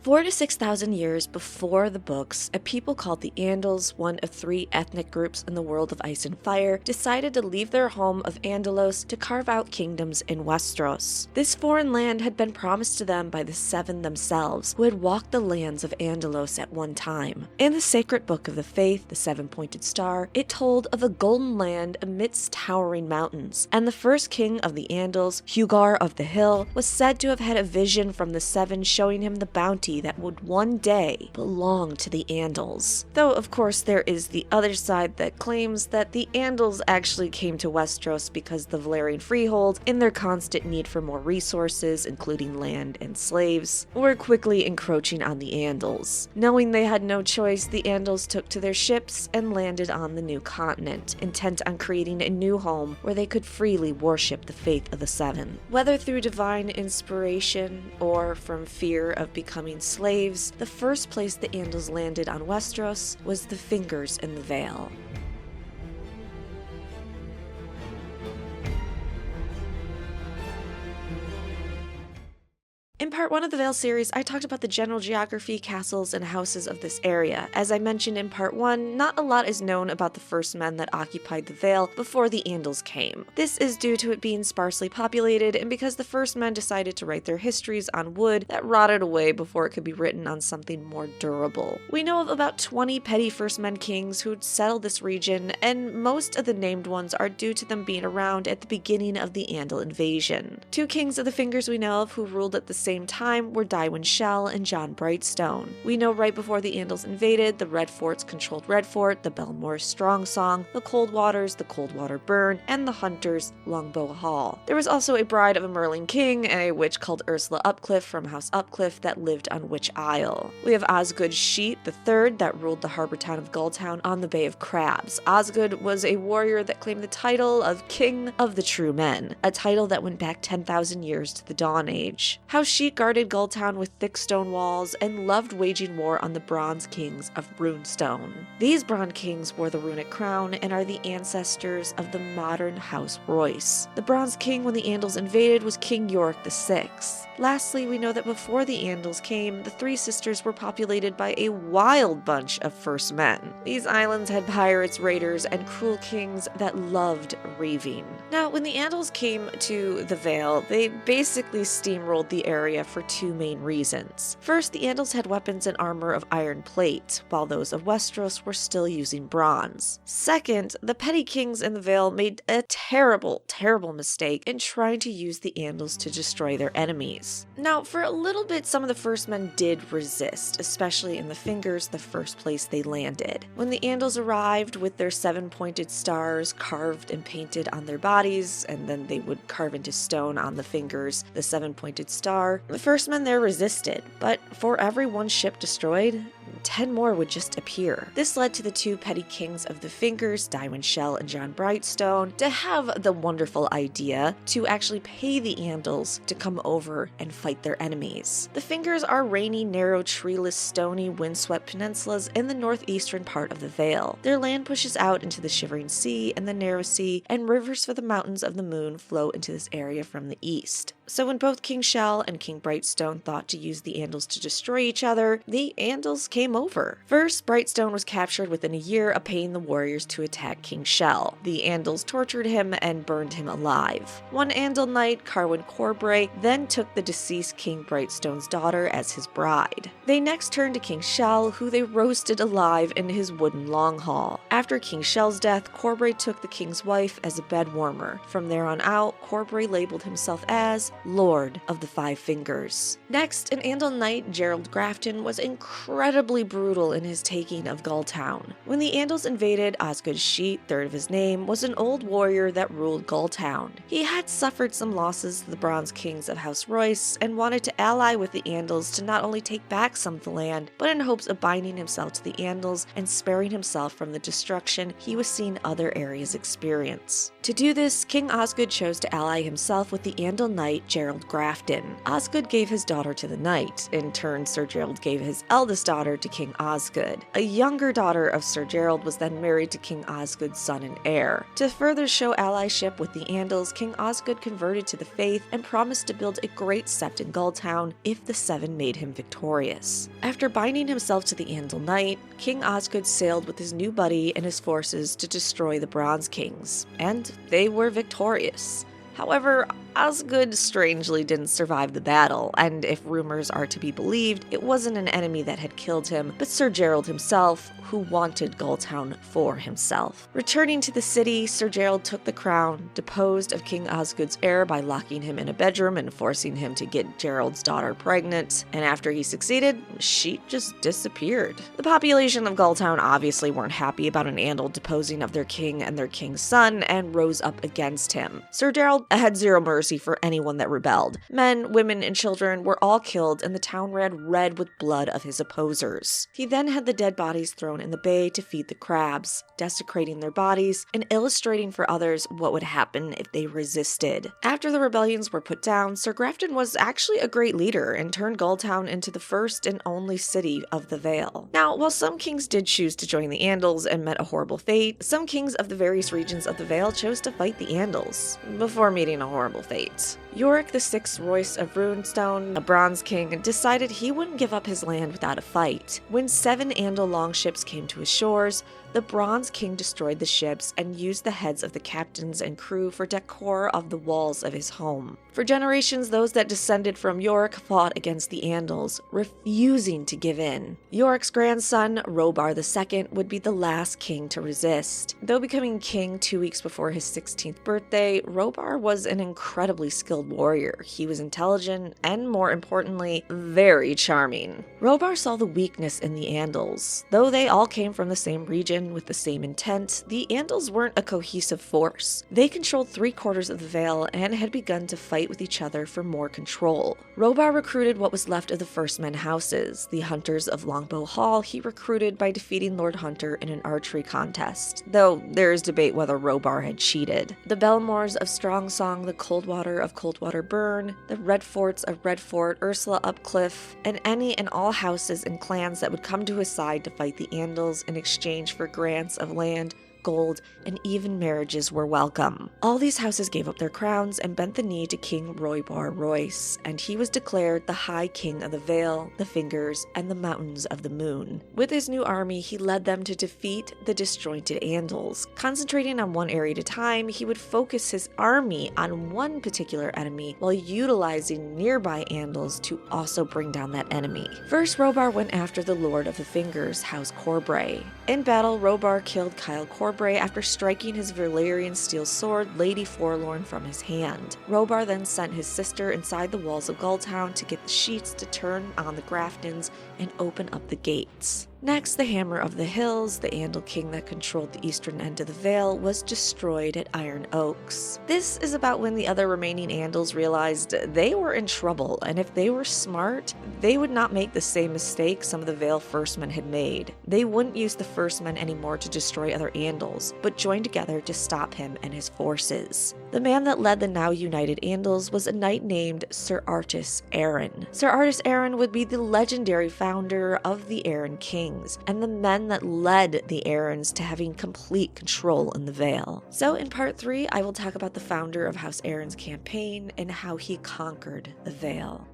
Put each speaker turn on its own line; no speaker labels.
4 to 6,000 years before the books, a people called the Andals, one of 3 ethnic groups in the world of ice and fire, decided to leave their home of Andalos to carve out kingdoms in Westeros. This foreign land had been promised to them by the Seven themselves, who had walked the lands of Andalos at one time. In the sacred book of the faith, the Seven-Pointed Star, it told of a golden land amidst towering mountains, and the first king of the Andals, Hugr of the Hill, was said to have had a vision from the Seven showing him the bounty that would one day belong to the Andals. Though, of course, there is the other side that claims that the Andals actually came to Westeros because the Valyrian freehold, in their constant need for more resources, including land and slaves, were quickly encroaching on the Andals. Knowing they had no choice, the Andals took to their ships and landed on the new continent, intent on creating a new home where they could freely worship the faith of the Seven. Whether through divine inspiration or from fear of becoming slaves, the first place the Andals landed on Westeros was the Fingers in the Vale. In part 1 of the Vale series, I talked about the general geography, castles, and houses of this area. As I mentioned in part 1, not a lot is known about the first men that occupied the Vale before the Andals came. This is due to it being sparsely populated, and because the first men decided to write their histories on wood that rotted away before it could be written on something more durable. We know of about 20 petty first men kings who'd settled this region, and most of the named ones are due to them being around at the beginning of the Andal invasion. 2 kings of the Fingers we know of who ruled at the same time were 𝑒𝐷𝐼𝐴𝐻𝐻 and Jon Brightstone. We know right before the Andals invaded, the Red Forts controlled Red Fort, the Belmore's Strong Song, the Coldwaters, the Coldwater Burn, and the Hunters, Longbow Hall. There was also a bride of a Merling king and a witch called Ursula Upcliff from House Upcliff that lived on Witch Isle. We have Osgood Sheet III that ruled the harbor town of Gulltown on the Bay of Crabs. Osgood was a warrior that claimed the title of King of the True Men, a title that went back 10,000 years to the Dawn Age. House Sheet guarded Gulltown with thick stone walls and loved waging war on the Bronze Kings of Runestone. These Bronze Kings wore the runic crown and are the ancestors of the modern House Royce. The Bronze King when the Andals invaded was King Yorick VI. Lastly, we know that before the Andals came, the Three Sisters were populated by a wild bunch of first men. These islands had pirates, raiders, and cruel kings that loved raving. Now, when the Andals came to the Vale, they basically steamrolled the area for 2 main reasons. First, the Andals had weapons and armor of iron plate, while those of Westeros were still using bronze. Second, the petty kings in the Vale made a terrible mistake in trying to use the Andals to destroy their enemies. Now, for a little bit, some of the first men did resist, especially in the Fingers, the first place they landed. When the Andals arrived with their 7-pointed stars carved and painted on their bodies, and then they would carve into stone on the Fingers the 7-pointed star, the first men there resisted, but for every 1 ship destroyed, 10 more would just appear. This led to the 2 petty kings of the Fingers, 𝑒𝐷𝐼𝐴𝐻𝐻 and Jon Brightstone, to have the wonderful idea to actually pay the Andals to come over and fight their enemies. The Fingers are rainy, narrow, treeless, stony, windswept peninsulas in the northeastern part of the Vale. Their land pushes out into the Shivering Sea and the Narrow Sea, and rivers for the Mountains of the Moon flow into this area from the east. So when both King Shell and King Brightstone thought to use the Andals to destroy each other, the Andals came over. First, Brightstone was captured within a year of paying the warriors to attack King Shell. The Andals tortured him and burned him alive. One Andal knight, Carwyn Corbray, then took the deceased King Brightstone's daughter as his bride. They next turned to King Shell, who they roasted alive in his wooden long hall. After King Shell's death, Corbray took the king's wife as a bed warmer. From there on out, Corbray labeled himself as Lord of the Five Fingers. Next, an Andal knight, Gerald Grafton, was incredibly brutal in his taking of Gulltown. When the Andals invaded, Osgood Sheet, third of his name, was an old warrior that ruled Gulltown. He had suffered some losses to the Bronze Kings of House Royce and wanted to ally with the Andals to not only take back some of the land, but in hopes of binding himself to the Andals and sparing himself from the destruction he was seeing other areas experience. To do this, King Osgood chose to ally himself with the Andal knight Gerald Grafton. Osgood gave his daughter to the knight. In turn, Sir Gerald gave his eldest daughter to King Osgood. A younger daughter of Sir Gerald was then married to King Osgood's son and heir. To further show allyship with the Andals, King Osgood converted to the faith and promised to build a great sept in Gulltown if the Seven made him victorious. After binding himself to the Andal Knight, King Osgood sailed with his new buddy and his forces to destroy the Bronze Kings, and they were victorious. However, Osgood strangely didn't survive the battle, and if rumors are to be believed, it wasn't an enemy that had killed him, but Sir Gerald himself, who wanted Gulltown for himself. Returning to the city, Sir Gerald took the crown, deposed of King Osgood's heir by locking him in a bedroom and forcing him to get Gerald's daughter pregnant, and after he succeeded, she just disappeared. The population of Gulltown obviously weren't happy about an Andal deposing of their king and their king's son and rose up against him. Sir Gerald had zero mercy for anyone that rebelled. Men, women, and children were all killed, and the town ran red with blood of his opposers. He then had the dead bodies thrown in the bay to feed the crabs, desecrating their bodies and illustrating for others what would happen if they resisted. After the rebellions were put down, Sir Grafton was actually a great leader and turned Gulltown into the first and only city of the Vale. Now, while some kings did choose to join the Andals and met a horrible fate, some kings of the various regions of the Vale chose to fight the Andals before meeting a horrible fate. Yorick VI Royce of Runestone, a Bronze King, decided he wouldn't give up his land without a fight. When 7 Andal longships came to his shores, the Bronze King destroyed the ships and used the heads of the captains and crew for decor of the walls of his home. For generations, those that descended from Yorick fought against the Andals, refusing to give in. Yorick's grandson, Robar II, would be the last king to resist. Though becoming king 2 weeks before his 16th birthday, Robar was an incredibly skilled warrior. He was intelligent and, more importantly, very charming. Robar saw the weakness in the Andals. Though they all came from the same region with the same intent, the Andals weren't a cohesive force. They controlled 3/4 of the Vale and had begun to fight with each other for more control. Robar recruited what was left of the First Men houses. The Hunters of Longbow Hall he recruited by defeating Lord Hunter in an archery contest, though there is debate whether Robar had cheated. The Belmores of Strongsong, the Coldwater of Coldwater Burn, the Redforts of Redfort, Ursula Upcliff, and any and all houses and clans that would come to his side to fight the Andals in exchange for grants of land, gold, and even marriages were welcome. All these houses gave up their crowns and bent the knee to King Robar Royce, and he was declared the High King of the Vale, the Fingers, and the Mountains of the Moon. With his new army, he led them to defeat the disjointed Andals. Concentrating on one area at a time, he would focus his army on one particular enemy while utilizing nearby Andals to also bring down that enemy. First, Robar went after the Lord of the Fingers, House Corbray. In battle, Robar killed Қ Corbray after striking his Valyrian steel sword, Lady Forlorn, from his hand. Robar then sent his sister inside the walls of Gulltown to get the sheets to turn on the Graftons and open up the gates. Next, the Hammer of the Hills, the Andal king that controlled the eastern end of the Vale, was destroyed at Iron Oaks. This is about when the other remaining Andals realized they were in trouble, and if they were smart, they would not make the same mistake some of the Vale First Men had made. They wouldn't use the First Men anymore to destroy other Andals, but join together to stop him and his forces. The man that led the now united Andals was a knight named Sir Artus Arryn. Sir Artus Arryn would be the legendary founder of the Arryn Kings, and the men that led the Arryns to having complete control in the Vale. So in part 3, I will talk about the founder of House Arryn's campaign and how he conquered the Vale.